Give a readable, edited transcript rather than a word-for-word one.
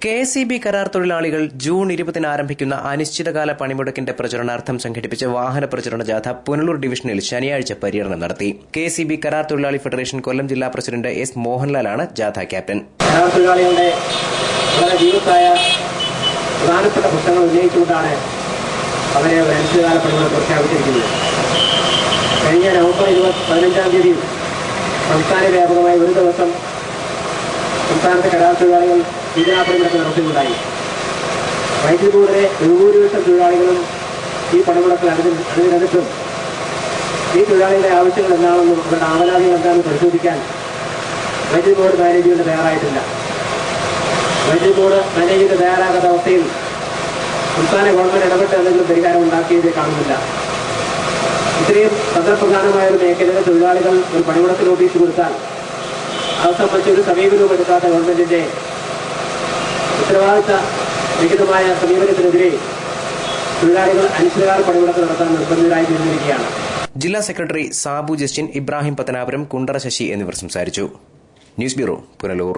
KSEB കരാർ തൊഴിലാളികൾ June 20 ആരംഭിക്കുന്ന അനിശ്ചിതകാല പണിമുടക്കിന്റെ പ്രചരണാർത്ഥം സംഘടിപ്പിച്ച വാഹന പ്രചരണ ജാഥ പുനലൂർ ഡിവിഷനിൽ ശനിയാഴ്ച പര്യടനം നടത്തി. KSEB കരാർ തൊഴിലാളി ഫെഡറേഷൻ കൊല്ലം ജില്ലാ പ്രസിഡന്റ് S. മോഹൻലാലാണ് ജാഥ ക്യാപ്റ്റൻ. കരാർ തൊഴിലാളികളുടെ വളരെ ജീവിതമായ പ്രധാനപ്പെട്ട പ്രശ്നങ്ങൾ ഉന്നയിച്ചുകൊണ്ടാണ് അവരെ അനിശ്ചിതകാല പണിമുടക്ക് പ്രഖ്യാപിച്ചിരിക്കുന്നത്. കഴിഞ്ഞ നവംബർ 15 തീയതി സംസ്ഥാന വ്യാപകമായി ഒരു ദിവസം സംസ്ഥാനത്തെ കരാർ തൊഴിലാളികൾ പണിമുടക്ക് നടത്തുകയുണ്ടായി. വൈദ്യുതി ബോർഡിലെ ബഹുഭൂരിപക്ഷം തൊഴിലാളികളും ഈ പണിമുടക്കിൽ അതിനകത്തും ഈ തൊഴിലാളികളുടെ ആവശ്യങ്ങൾ എന്താണെന്നും അവരുടെ ആവലാതികൾ എന്താണെന്ന് പരിശോധിക്കാൻ വൈദ്യുതി ബോർഡ് മാനേജ്മെന്റ് തയ്യാറായിട്ടില്ല. വൈദ്യുതി ബോർഡ് മാനേജ്മെന്റ് തയ്യാറാകാത്ത അവസ്ഥയിൽ സംസ്ഥാന ഗവൺമെന്റ് ഇടപെട്ട് എന്തെങ്കിലും പരിഹാരം ഉണ്ടാക്കിയത് കാണുന്നില്ല. ഇത്രയും തന്ത്രപ്രധാനമായ ഒരു മേഖലയിലെ തൊഴിലാളികൾ ഒരു പണിമുടക്ക് നോട്ടീസ് കൊടുത്താൽ അത് സംബന്ധിച്ച് ഒരു സമീപനവും എടുക്കാത്ത ഗവൺമെന്റിന്റെ ഉത്തരവാദിത്ത രഹിതമായ സമീപനത്തിനെതിരെ തൊഴിലാളികൾ അനിശ്ചിതകാല പണിമുടക്ക് നടത്താൻ നിർബന്ധിതരായി തീർന്നിരിക്കുകയാണ്. ജില്ലാ സെക്രട്ടറി സാബു ജസ്റ്റിൻ, ഇബ്രാഹിം പത്തനാപുരം, കുണ്ടറ ശശി എന്നിവർ സംസാരിച്ചു. News bureau, Punalur.